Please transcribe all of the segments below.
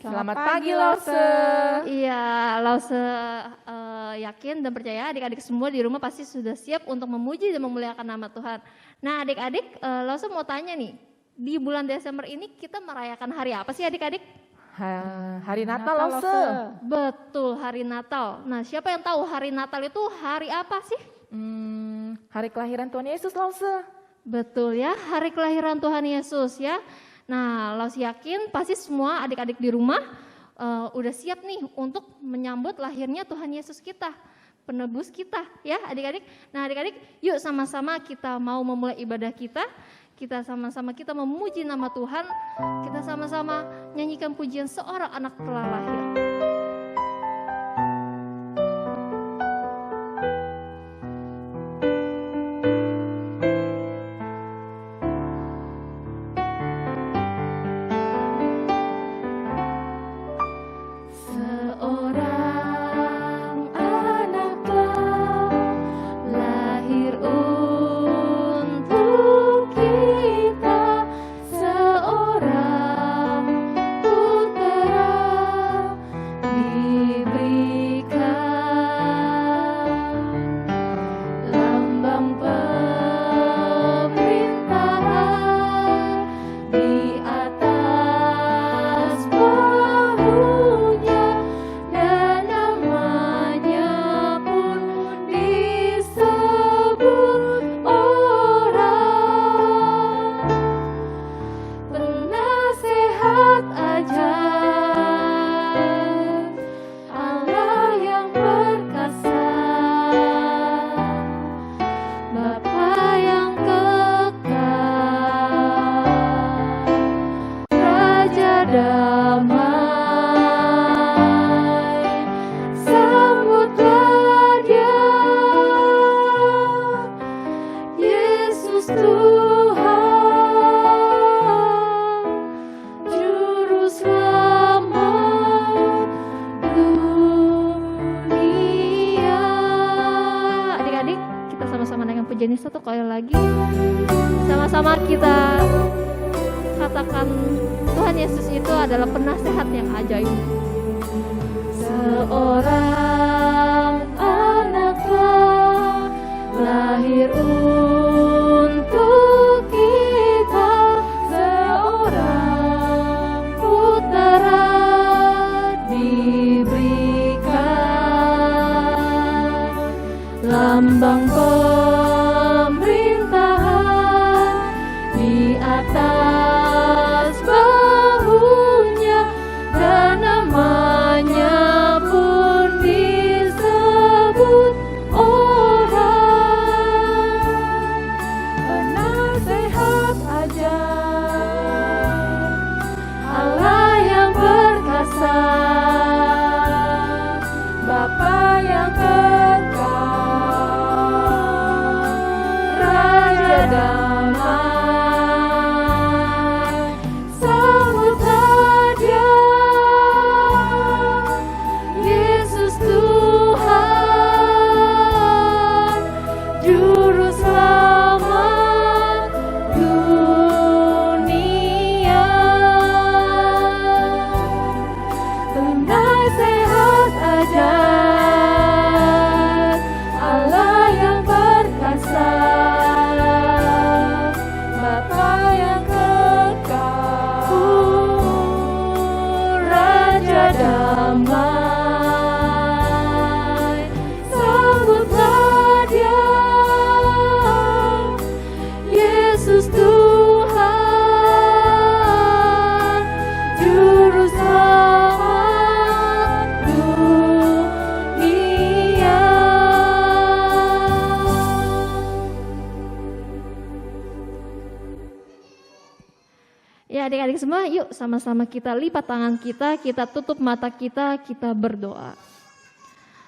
Selamat pagi Lause. Iya, Lause yakin dan percaya adik-adik semua di rumah pasti sudah siap untuk memuji dan memuliakan nama Tuhan. Nah adik-adik, Lause mau tanya nih, di bulan Desember ini kita merayakan hari apa sih adik-adik? Hari Natal Lause. Betul, hari Natal. Nah siapa yang tahu hari Natal itu hari apa sih? Hari kelahiran Tuhan Yesus Lause. Betul ya, hari kelahiran Tuhan Yesus ya. Nah, Lause yakin pasti semua adik-adik di rumah udah siap nih untuk menyambut lahirnya Tuhan Yesus kita, penebus kita ya adik-adik. Nah adik-adik yuk sama-sama kita mau memulai ibadah kita sama-sama kita memuji nama Tuhan, kita sama-sama nyanyikan pujian seorang anak telah lahir. Satu kali lagi sama-sama kita katakan Tuhan Yesus itu adalah penasehat yang ajaib. Seorang anak telah lahir untuk kita, seorang putera diberikan, lambang atas bahunya dan namanya pun disebut orang. Adik-adik semua, yuk sama-sama kita lipat tangan kita tutup mata kita berdoa.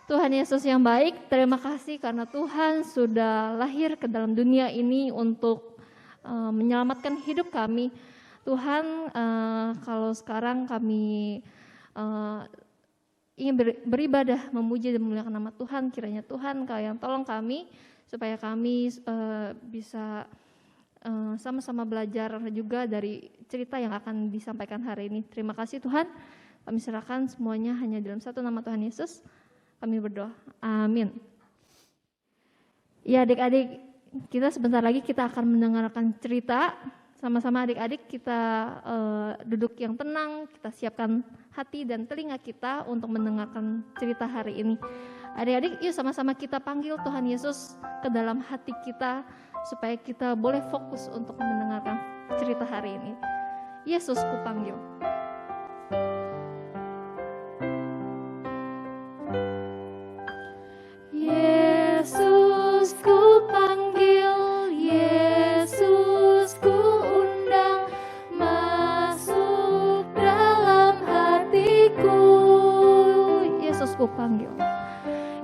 Tuhan Yesus yang baik, terima kasih karena Tuhan sudah lahir ke dalam dunia ini untuk menyelamatkan hidup kami. Tuhan, kalau sekarang kami ingin beribadah, memuji dan memuliakan nama Tuhan, kiranya Tuhan Kau yang tolong kami, supaya kami bisa sama-sama belajar juga dari cerita yang akan disampaikan hari ini. Terima kasih Tuhan, kami serahkan semuanya hanya dalam satu nama Tuhan Yesus, kami berdoa, amin. Ya adik-adik, kita sebentar lagi kita akan mendengarkan cerita. Sama-sama adik-adik kita duduk yang tenang, kita siapkan hati dan telinga kita untuk mendengarkan cerita hari ini. Adik-adik, yuk sama-sama kita panggil Tuhan Yesus ke dalam hati kita, supaya kita boleh fokus untuk mendengarkan cerita hari ini. Yesus, kupanggil. Yesus, kupanggil. Yesus, kuundang masuk dalam hatiku. Yesus, kupanggil.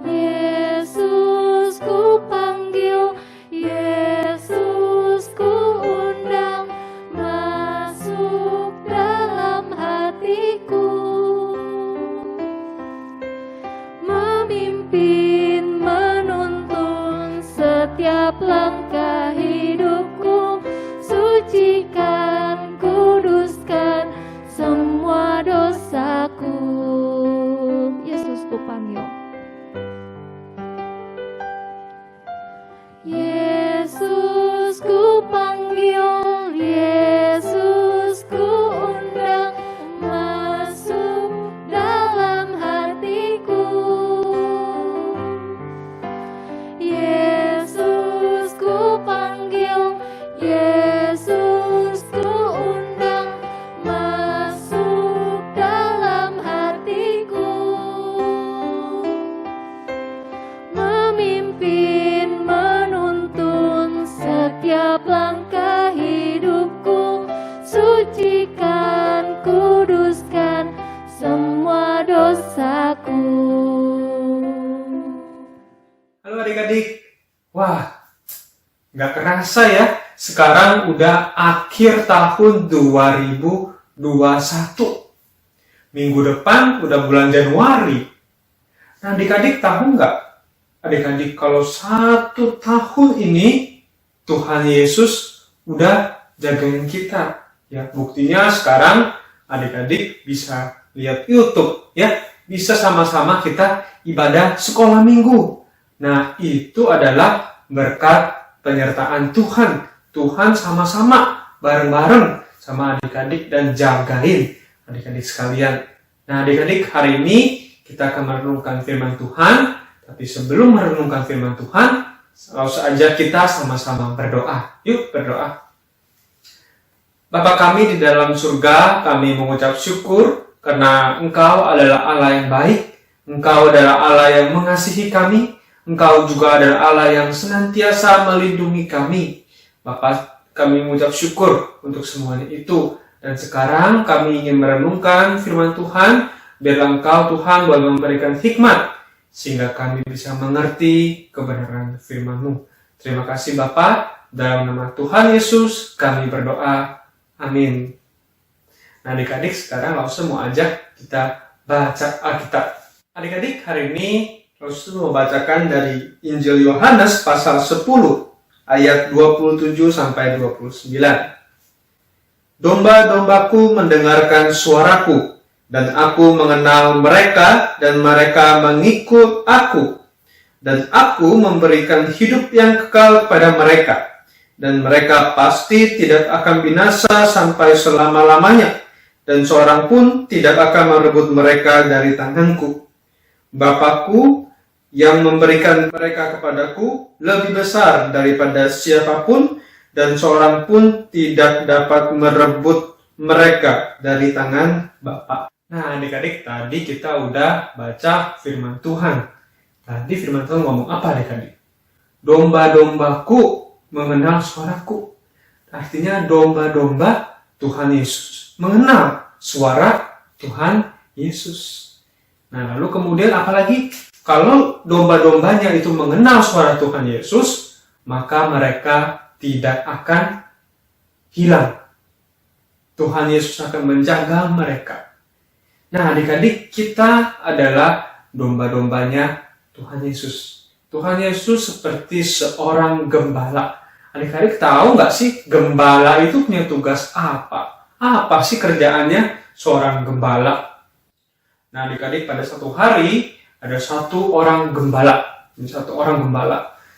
Yesus, kupanggil. Yesus, kuundang masuk dalam hatiku. Memimpin, menuntun setiap langkah hidupku. Sucikan, kuduskan semua dosaku. Yesus, kupanggil. Yesus, kupanggil. Yesus, kuundang masuk dalam hatiku. Yesus, kupanggil. Yesus, kuundang masuk dalam hatiku. Memimpin, menuntun setiap langkah hidupku. Sucikan, kuduskan semua dosaku. Halo adik-adik, wah gak kerasa ya, sekarang udah akhir tahun 2021. Minggu depan udah bulan Januari. Nah adik-adik tahu nggak? Adik-adik kalau 1 tahun ini Tuhan Yesus udah jagain kita. Ya, buktinya sekarang adik-adik bisa lihat YouTube ya, bisa sama-sama kita ibadah sekolah minggu. Nah, itu adalah berkat penyertaan Tuhan. Tuhan sama-sama bareng-bareng sama adik-adik dan jagain adik-adik sekalian. Nah, adik-adik, hari ini kita akan merenungkan firman Tuhan. Tapi sebelum merenungkan firman Tuhan, langsung saja kita sama-sama berdoa. Yuk berdoa. Bapa kami di dalam surga, kami mengucap syukur karena Engkau adalah Allah yang baik. Engkau adalah Allah yang mengasihi kami. Engkau juga adalah Allah yang senantiasa melindungi kami. Bapa, kami mengucap syukur untuk semuanya itu. Dan sekarang kami ingin merenungkan firman Tuhan, biar Engkau Tuhan boleh memberikan hikmat, sehingga kami bisa mengerti kebenaran firman-Mu. Terima kasih Bapa, dalam nama Tuhan Yesus kami berdoa. Amin. Nah adik-adik, sekarang langsung mau ajak kita baca Alkitab. Adik-adik, hari ini langsung mau bacakan dari Injil Yohanes pasal 10 ayat 27 sampai 29. Domba-dombaku mendengarkan suaraku, dan aku mengenal mereka, dan mereka mengikut aku. Dan aku memberikan hidup yang kekal kepada mereka, dan mereka pasti tidak akan binasa sampai selama-lamanya, dan seorang pun tidak akan merebut mereka dari tanganku. Bapakku yang memberikan mereka kepadaku lebih besar daripada siapapun, dan seorang pun tidak dapat merebut mereka dari tangan Bapa. Nah adik-adik, tadi kita udah baca firman Tuhan. Tadi firman Tuhan ngomong apa adik-adik? Domba-dombaku mengenal suaraku. Artinya domba-domba Tuhan Yesus, mengenal suara Tuhan Yesus. Nah, lalu kemudian apalagi kalau domba-dombanya itu mengenal suara Tuhan Yesus, maka mereka tidak akan hilang. Tuhan Yesus akan menjaga mereka. Nah, adik-adik, kita adalah domba-dombanya Tuhan Yesus. Tuhan Yesus seperti seorang gembala. Adik-adik tahu nggak sih gembala itu punya tugas apa? Apa sih kerjaannya seorang gembala? Nah, adik-adik, pada satu hari ada satu orang gembala.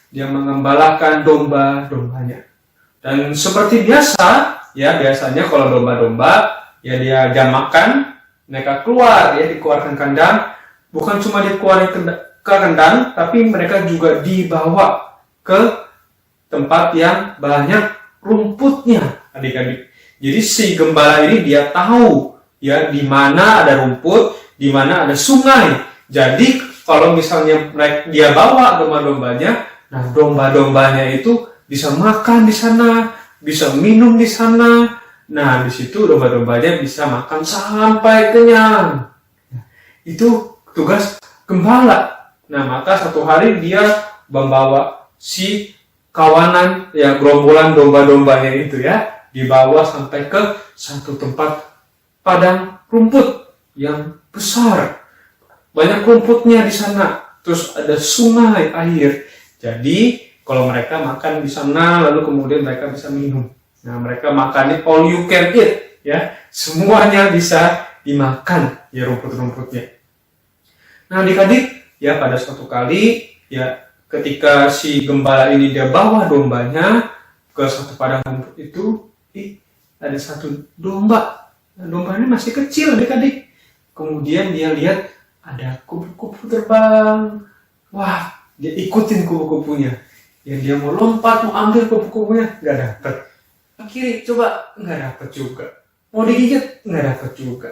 Dia mengembalakan domba-dombanya. Dan seperti biasa, ya biasanya kalau domba-domba, ya dia jam makan, mereka keluar, ya dikeluarkan kandang. Bukan cuma dikeluarkan ke kandang, tapi mereka juga dibawa ke tempat yang banyak rumputnya, adik-adik. Jadi si gembala ini dia tahu, ya di mana ada rumput, di mana ada sungai. Jadi kalau misalnya dia bawa domba-dombanya, nah domba-dombanya itu bisa makan di sana, bisa minum di sana. Nah, di situ domba-dombanya bisa makan sampai kenyang. Itu tugas gembala. Nah, maka satu hari dia membawa si kawanan, ya gerombolan domba-dombanya itu ya, dibawa sampai ke satu tempat padang rumput yang besar. Banyak rumputnya di sana. Terus ada sungai air. Jadi kalau mereka makan di sana, lalu kemudian mereka bisa minum. Nah, mereka makannya all you can eat, ya. Semuanya bisa dimakan, ya rumput-rumputnya. Nah, adik-adik, ya pada suatu kali, ya ketika si gembala ini dia bawa dombanya ke satu padang rumput itu, ada satu domba. Nah, domba ini masih kecil, adik-adik. Kemudian dia lihat ada kupu-kupu terbang. Wah, dia ikutin kupu-kupunya. Ya dia mau lompat, mau ambil kupu-kupunya, nggak dapet. Kiri coba, nggak dapet juga. Mau digigit, nggak dapet juga.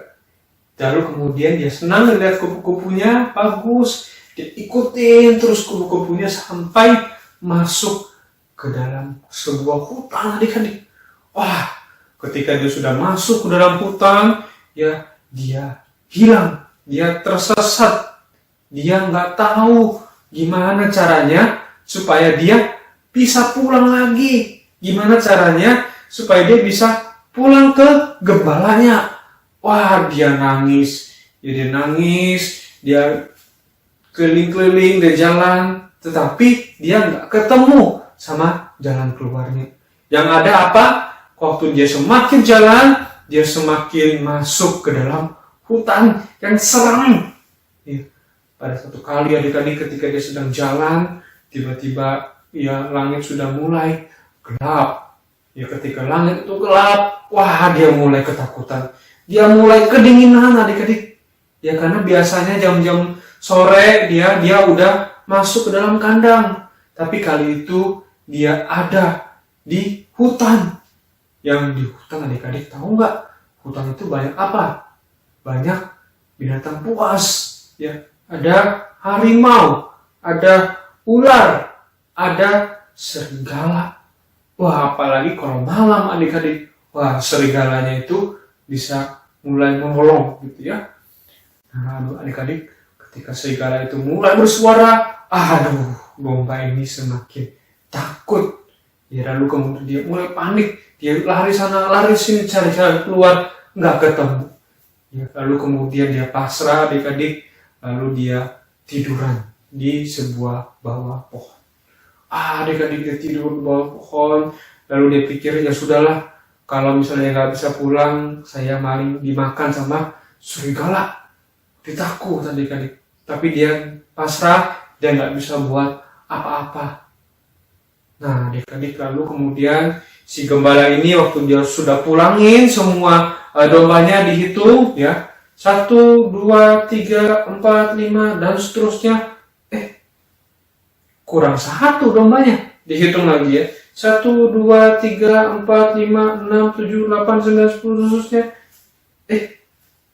Lalu kemudian dia senang melihat kupu-kupunya, bagus. Dia ikutin terus kupu-kupunya sampai masuk ke dalam sebuah hutan, adik-adik. Wah, ketika dia sudah masuk ke dalam hutan, ya dia hilang, dia tersesat. Dia nggak tahu gimana caranya supaya dia bisa pulang lagi. Gimana caranya supaya dia bisa pulang ke gembalanya. Wah, dia nangis. Dia keliling-keliling, dia jalan. Tetapi dia nggak ketemu sama jalan keluarnya. Yang ada apa? Waktu dia semakin jalan, dia semakin masuk ke dalam hutan yang seram. Ya. Pada satu kali adik-adik ketika dia sedang jalan, tiba-tiba ya langit sudah mulai gelap. Ya ketika langit itu gelap, wah dia mulai ketakutan. Dia mulai kedinginan adik-adik. Ya karena biasanya jam-jam sore dia udah masuk ke dalam kandang. Tapi kali itu dia ada di hutan. Yang di hutan adik-adik tahu nggak? Hutan itu banyak apa? Banyak binatang buas. Ya, ada harimau, ada ular, ada serigala. Wah, apalagi kalau malam adik-adik, wah serigalanya itu bisa mulai melolong gitu ya. Nah, adik-adik, ketika serigala itu mulai bersuara, aduh, domba ini semakin takut. Ya, lalu kemudian dia mulai panik, dia lari sana, lari sini, cari jalan keluar, nggak ketemu. Ya, lalu kemudian dia pasrah adik-adik, lalu dia tiduran di sebuah bawah pohon. Adik-adik dia tidur di bawah pohon, lalu dia pikir ya sudahlah, kalau misalnya nggak bisa pulang, saya maling dimakan sama serigala. Ditakut adik-adik, tapi dia pasrah, dia nggak bisa buat apa-apa. Nah, adik-adik lalu kemudian si gembala ini waktu dia sudah pulangin semua dombanya dihitung ya 1, 2, 3, 4, 5 dan seterusnya kurang 1 dombanya, dihitung lagi ya 1, 2, 3, 4, 5, 6, 7, 8, 9, 10 seterusnya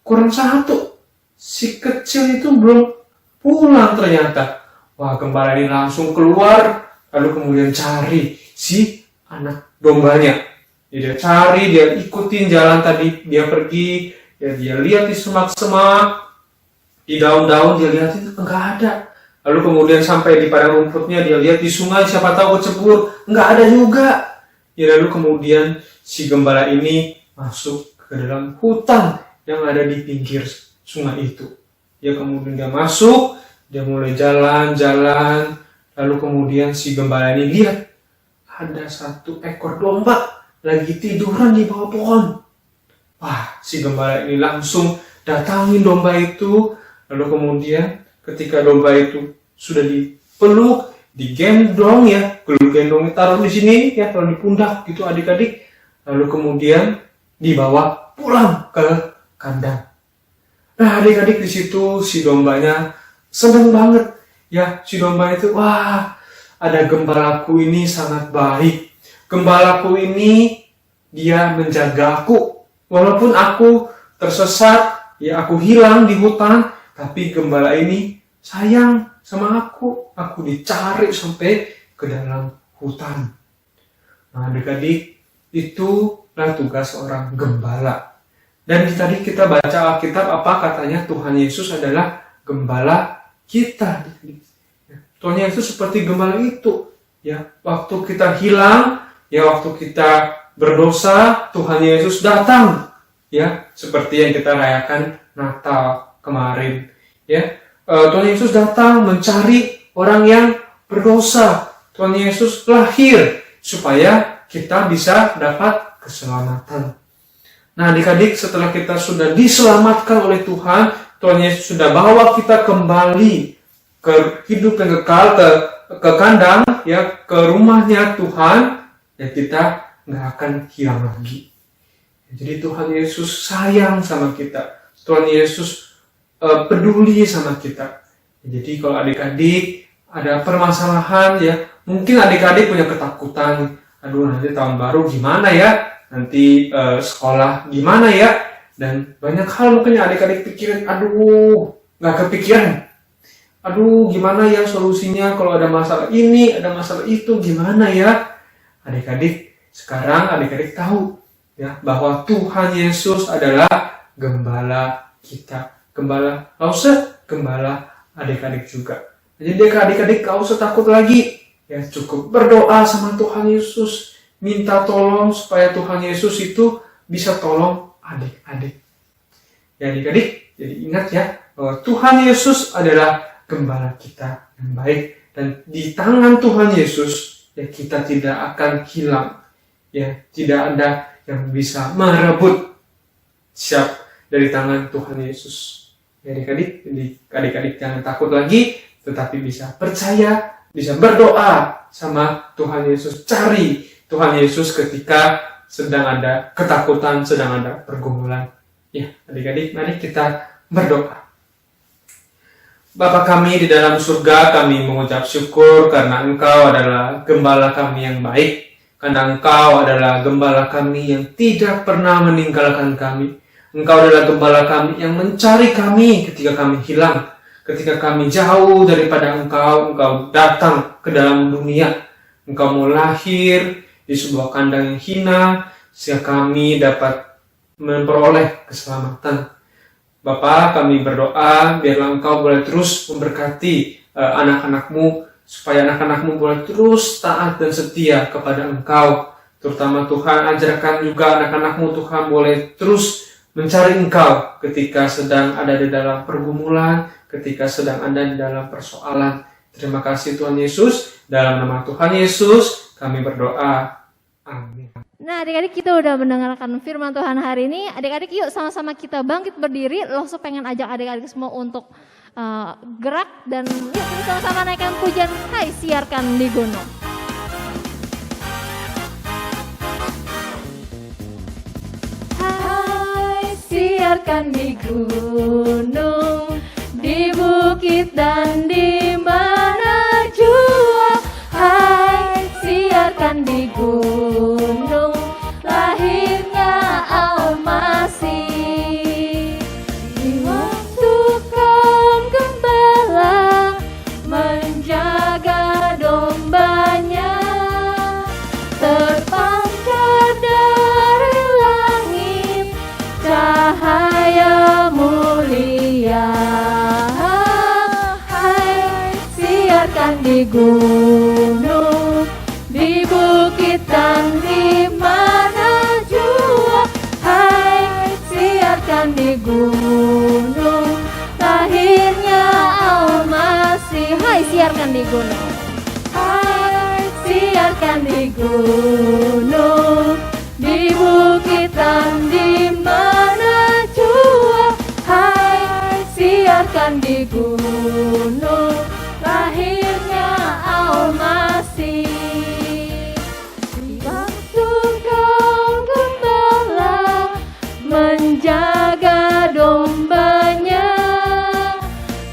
kurang 1. Si kecil itu belum pulang ternyata. Wah, gembala ini langsung keluar lalu kemudian cari si anak dombanya. Dia cari, dia ikutin jalan tadi, dia pergi, dia lihat di semak-semak, di daun-daun dia lihat itu enggak ada. Lalu kemudian sampai di padang rumputnya dia lihat di sungai, siapa tahu kecebur, enggak ada juga. Ya, lalu kemudian si gembala ini masuk ke dalam hutan yang ada di pinggir sungai itu. Ya, kemudian dia masuk, dia mulai jalan-jalan, lalu kemudian si gembala ini lihat ada satu ekor domba lagi tiduran di bawah pohon. Wah, si gembala ini langsung datangin domba itu, lalu kemudian ketika domba itu sudah dipeluk, digendong ya, gendong taruh di sini ya, taruh di pundak gitu adik-adik, lalu kemudian dibawa pulang ke kandang. Nah, adik-adik di situ si dombanya senang banget ya, si domba itu, wah, ada gembalaku ini sangat baik. Gembalaku ini dia menjaga aku, walaupun aku tersesat, ya aku hilang di hutan, tapi gembala ini sayang sama aku dicari sampai ke dalam hutan. Nah, adik-adik, itulah tugas seorang gembala. Dan tadi kita baca Alkitab apa katanya Tuhan Yesus adalah gembala kita. Tuhan Yesus seperti gembala itu. Ya, waktu kita hilang, ya waktu kita berdosa, Tuhan Yesus datang. Ya, seperti yang kita rayakan Natal kemarin. Ya, Tuhan Yesus datang mencari orang yang berdosa. Tuhan Yesus lahir supaya kita bisa dapat keselamatan. Nah, adik-adik, setelah kita sudah diselamatkan oleh Tuhan, Tuhan Yesus sudah bawa kita kembali ke hidup yang kekal, ke kandang, ya, ke rumahnya Tuhan, ya kita nggak akan hilang lagi. Jadi Tuhan Yesus sayang sama kita. Tuhan Yesus peduli sama kita. Jadi kalau adik-adik ada permasalahan ya, mungkin adik-adik punya ketakutan, aduh nanti tahun baru gimana ya, nanti sekolah gimana ya, dan banyak hal mungkin adik-adik pikirin, aduh nggak kepikiran, aduh gimana ya solusinya kalau ada masalah ini, ada masalah itu, gimana ya. Adik-adik, sekarang adik-adik tahu ya bahwa Tuhan Yesus adalah gembala kita. Gembala Lause, gembala adik-adik juga. Jadi adik-adik gak usah takut lagi. Ya, cukup berdoa sama Tuhan Yesus, minta tolong supaya Tuhan Yesus itu bisa tolong adik-adik. Ya adik-adik, jadi ingat ya bahwa Tuhan Yesus adalah gembala kita yang baik, dan di tangan Tuhan Yesus ya kita tidak akan hilang. Ya, tidak ada yang bisa merebut siap dari tangan Tuhan Yesus. Ya, adik-adik, jadi adik-adik jangan takut lagi, tetapi bisa percaya, bisa berdoa sama Tuhan Yesus. Cari Tuhan Yesus ketika sedang ada ketakutan, sedang ada pergumulan. Ya, adik-adik, mari kita berdoa. Bapa kami di dalam surga, kami mengucap syukur karena Engkau adalah gembala kami yang baik. Karena Engkau adalah gembala kami yang tidak pernah meninggalkan kami. Engkau adalah gembala kami yang mencari kami ketika kami hilang. Ketika kami jauh daripada Engkau, Engkau datang ke dalam dunia. Engkau mau lahir di sebuah kandang yang hina, sehingga kami dapat memperoleh keselamatan. Bapa, kami berdoa, biarlah Engkau boleh terus memberkati anak-anak-Mu, supaya anak-anak-Mu boleh terus taat dan setia kepada Engkau. Terutama Tuhan, ajarkan juga anak-anak-Mu, Tuhan, boleh terus mencari Engkau ketika sedang ada di dalam pergumulan, ketika sedang ada di dalam persoalan. Terima kasih Tuhan Yesus. Dalam nama Tuhan Yesus kami berdoa. Amin. Nah, adik-adik, kita udah mendengarkan firman Tuhan hari ini. Adik-adik, yuk sama-sama kita bangkit berdiri. Langsung pengen ajak adik-adik semua untuk gerak, dan yuk kita sama-sama naikkan pujian Hai Siarkan di Gunung. Siarkan di gunung, di bukit dan di mana jua. Hai, siarkan di gunung, lahirnya Al-Masih. Di waktu kaum gembala menjaga dombanya, terpancar dari cahaya mulia. Hai, siarkan di gunung, di bukit dan di mana jua. Hai, siarkan di gunung, lahirnya Al-Masih. Hai, siarkan di gunung. Hai, siarkan di gunung, di bukit dan di mana jua. Hai, siarkan di gunung, lahirnya Al-Masih. Waktu kaum gembala menjaga dombanya,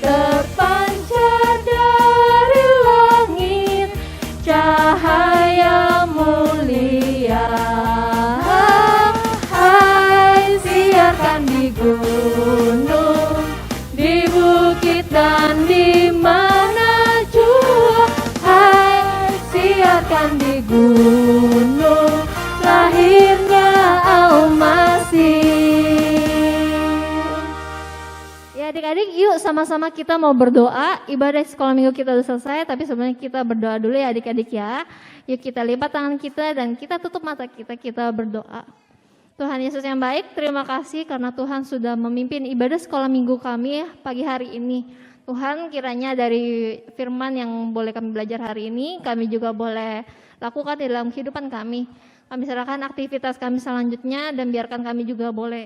terpancar dari langit cahaya mulia. Hai, siarkan di gunung, di bukit dan di mana jua. Hai, siarkan di gunung, lahirnya Al-Masih. Ya adik-adik, yuk sama-sama kita mau berdoa. Ibadah sekolah minggu kita udah selesai, tapi sebenarnya kita berdoa dulu ya adik-adik ya. Yuk kita lipat tangan kita dan kita tutup mata kita berdoa. Tuhan Yesus yang baik, terima kasih karena Tuhan sudah memimpin ibadah sekolah minggu kami pagi hari ini. Tuhan, kiranya dari firman yang boleh kami belajar hari ini, kami juga boleh lakukan di dalam kehidupan kami. Kami serahkan aktivitas kami selanjutnya dan biarkan kami juga boleh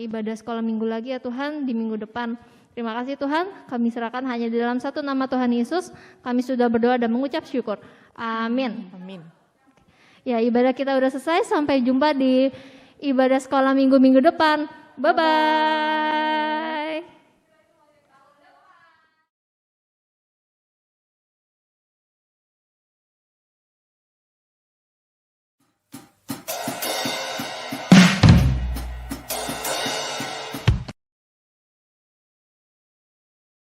ibadah sekolah minggu lagi ya Tuhan di minggu depan. Terima kasih Tuhan, kami serahkan hanya di dalam satu nama Tuhan Yesus. Kami sudah berdoa dan mengucap syukur. Amin. Amin. Ya, ibadah kita udah selesai. Sampai jumpa di ibadah sekolah minggu depan. Bye-bye.